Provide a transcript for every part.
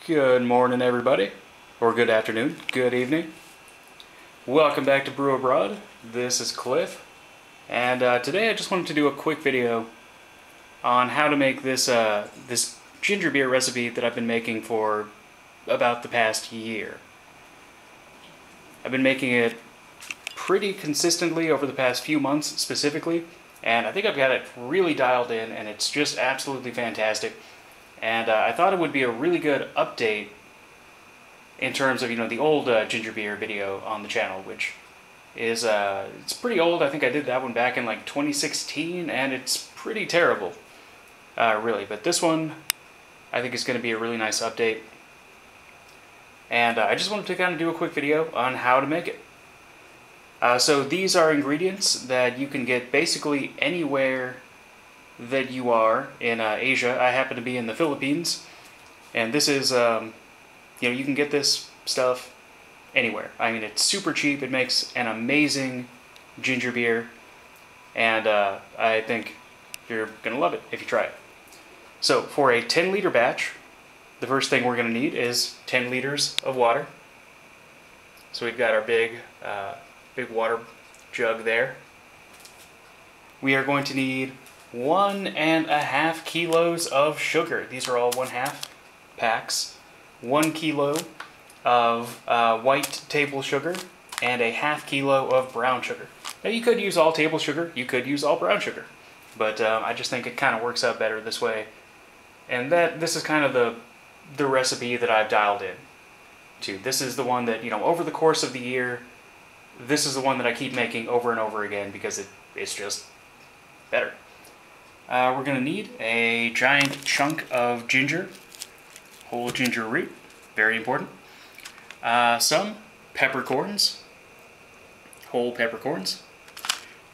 Good morning, everybody, or good afternoon, good evening. Welcome back to Brew Abroad. This is Cliff, and today I just wanted to do a quick video on how to make this this ginger beer recipe that I've been making for about the past year. I've been making it pretty consistently over the past few months specifically, and I think I've got it really dialed in, and it's just absolutely fantastic. And I thought it would be a really good update in terms of, the old ginger beer video on the channel, which is, it's pretty old. I think I did that one back in like 2016, and it's pretty terrible, really. But this one, I think is going to be a really nice update. And I just wanted to kind of do a quick video on how to make it. So these are ingredients that you can get basically anywhere that you are in Asia. I happen to be in the Philippines, and this is, you can get this stuff anywhere. I mean, it's super cheap. It makes an amazing ginger beer, and I think you're gonna love it if you try it. So for a 10-liter batch, the first thing we're gonna need is 10 liters of water. So we've got our big water jug there. We are going to need 1.5 kilos of sugar. These are all 1/2 packs. 1 kilo of white table sugar and a 1/2 kilo of brown sugar. Now you could use all table sugar, you could use all brown sugar, but I just think it kind of works out better this way. And this is kind of the recipe that I've dialed in to. This is the one that, over the course of the year, this is the one that I keep making over and over again because it's just better. We're going to need a giant chunk of ginger, whole ginger root, very important. Some peppercorns, whole peppercorns.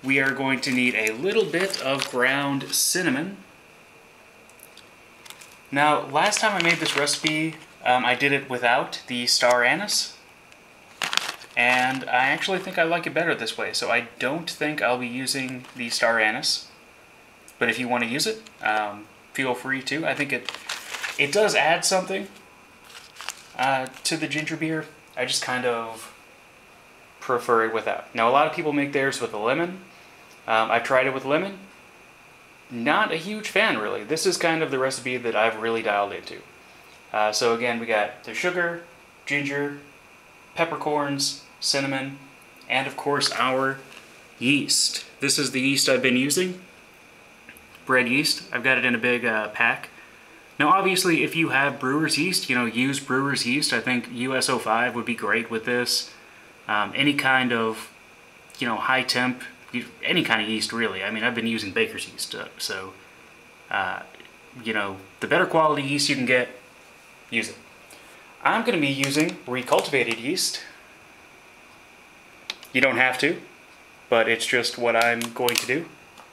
We are going to need a little bit of ground cinnamon. Now, last time I made this recipe, I did it without the star anise, and I actually think I like it better this way, so I don't think I'll be using the star anise. But if you want to use it, feel free to. I think it does add something to the ginger beer. I just kind of prefer it without. Now, a lot of people make theirs with a lemon. I've tried it with lemon. Not a huge fan, really. This is kind of the recipe that I've really dialed into. So again, we got the sugar, ginger, peppercorns, cinnamon, and of course our yeast. This is the yeast I've been using. Bread yeast. I've got it in a big pack. Now obviously if you have brewer's yeast, use brewer's yeast. I think US-05 would be great with this. Any kind of, high temp, any kind of yeast really. I mean, I've been using baker's yeast, so, the better quality yeast you can get, use it. I'm going to be using recultivated yeast. You don't have to, but it's just what I'm going to do.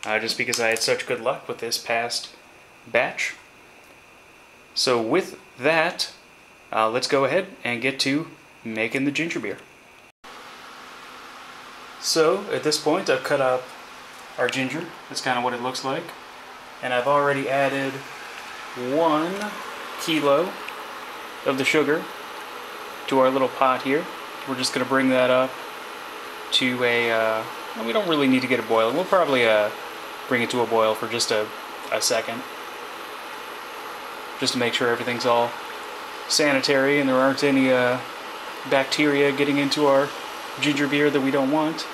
Just because I had such good luck with this past batch. So with that, let's go ahead and get to making the ginger beer. So at this point, I've cut up our ginger. That's kind of what it looks like. And I've already added 1 kilo of the sugar to our little pot here. We're just going to bring that up to a, well, we don't really need to get it boiling. We'll probably bring it to a boil for just a second, just to make sure everything's all sanitary and there aren't any bacteria getting into our ginger beer that we don't want.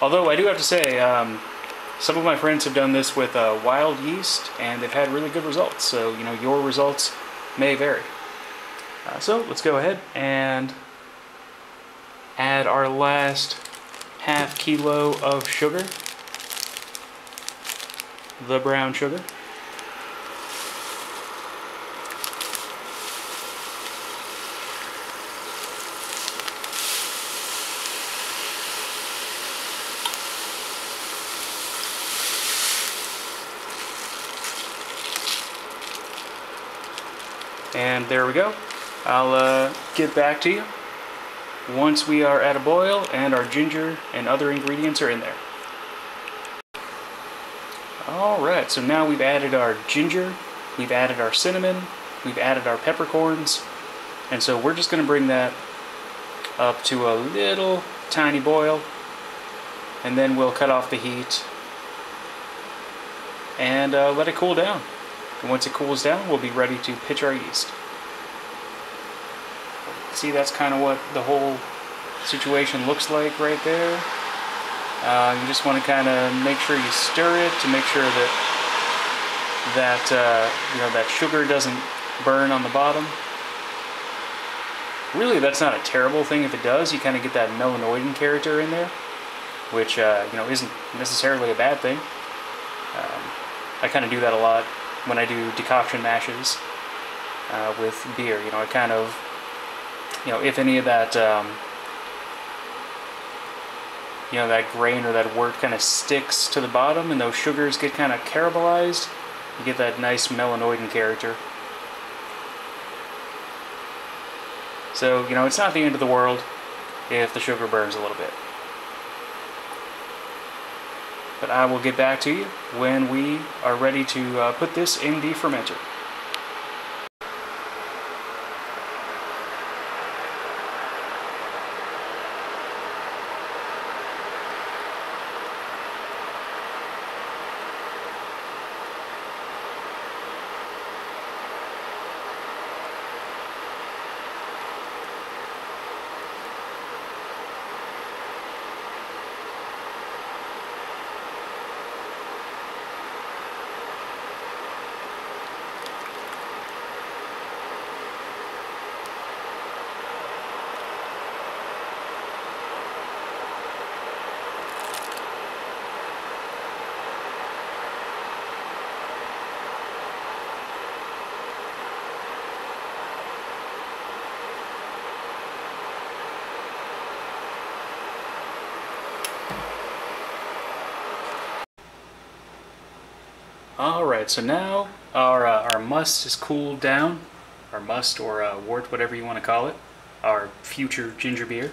Although I do have to say, some of my friends have done this with wild yeast and they've had really good results, so your results may vary. So let's go ahead and add our last 1/2 kilo of sugar, the brown sugar. And there we go. I'll get back to you once we are at a boil and our ginger and other ingredients are in there. Alright, so now we've added our ginger, we've added our cinnamon, we've added our peppercorns, and so we're just going to bring that up to a little tiny boil, and then we'll cut off the heat and let it cool down. And once it cools down, we'll be ready to pitch our yeast. See, that's kind of what the whole situation looks like right there. You just want to kind of make sure you stir it to make sure that sugar doesn't burn on the bottom. Really, that's not a terrible thing if it does. You kind of get that melanoidin character in there, which isn't necessarily a bad thing. I kind of do that a lot when I do decoction mashes with beer. I kind of, if any of that that grain or that wort kind of sticks to the bottom and those sugars get kind of caramelized, you get that nice melanoidin character. So, it's not the end of the world if the sugar burns a little bit. But I will get back to you when we are ready to put this in the fermenter. Alright, so now our must is cooled down. Our must or wort, whatever you want to call it. Our future ginger beer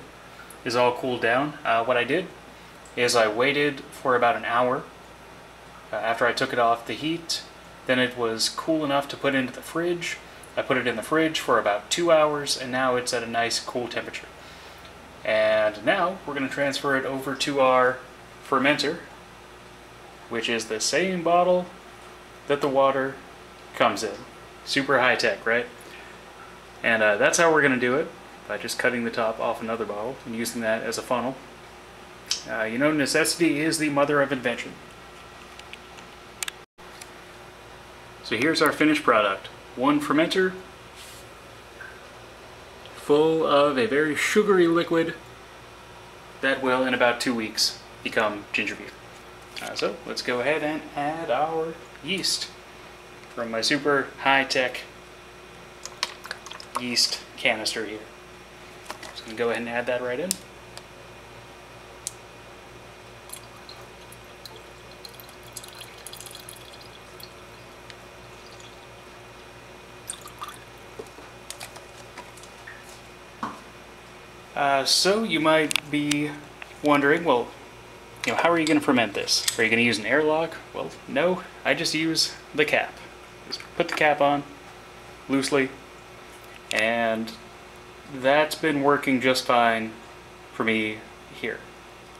is all cooled down. What I did is I waited for about an hour after I took it off the heat. Then it was cool enough to put into the fridge. I put it in the fridge for about 2 hours, and now it's at a nice cool temperature. And now we're going to transfer it over to our fermenter, which is the same bottle that the water comes in. Super high tech, right? And that's how we're going to do it, by just cutting the top off another bottle and using that as a funnel. Necessity is the mother of invention. So here's our finished product. One fermenter full of a very sugary liquid that will, in about 2 weeks, become ginger beer. So let's go ahead and add our yeast from my super high-tech yeast canister here. Just going to go ahead and add that right in. So you might be wondering, well, how are you going to ferment this? Are you going to use an airlock? Well, no, I just use the cap. Just put the cap on loosely, and that's been working just fine for me here.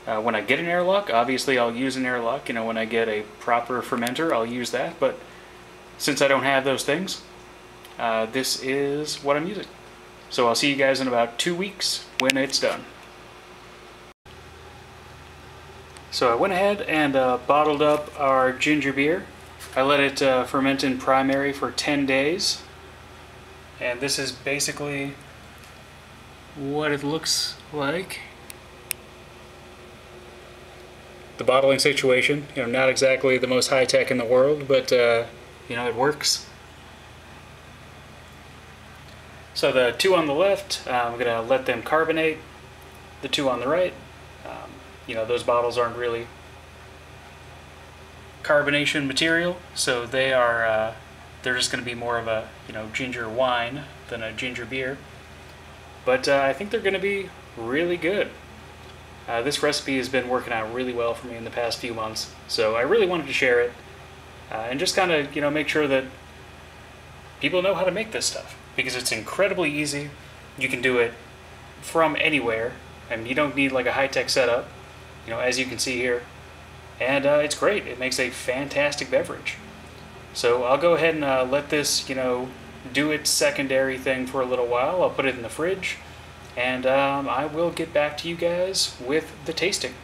When I get an airlock, obviously I'll use an airlock. When I get a proper fermenter, I'll use that, but since I don't have those things, this is what I'm using. So I'll see you guys in about 2 weeks when it's done. So I went ahead and bottled up our ginger beer. I let it ferment in primary for 10 days. And this is basically what it looks like. The bottling situation, not exactly the most high-tech in the world, but it works. So the two on the left, I'm going to let them carbonate. The two on the right, those bottles aren't really carbonation material, so they're just going to be more of a ginger wine than a ginger beer. But I think they're going to be really good. This recipe has been working out really well for me in the past few months, so I really wanted to share it and just kind of make sure that people know how to make this stuff because it's incredibly easy. You can do it from anywhere, and you don't need like a high-tech setup, you know, as you can see here. And it's great. It makes a fantastic beverage. So I'll go ahead and let this, you know, do its secondary thing for a little while. I'll put it in the fridge, and I will get back to you guys with the tasting.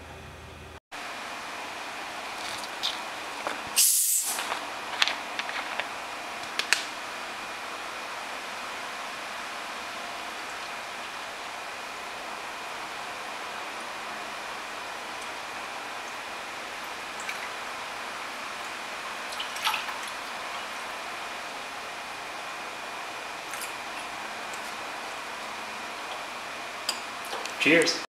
Cheers.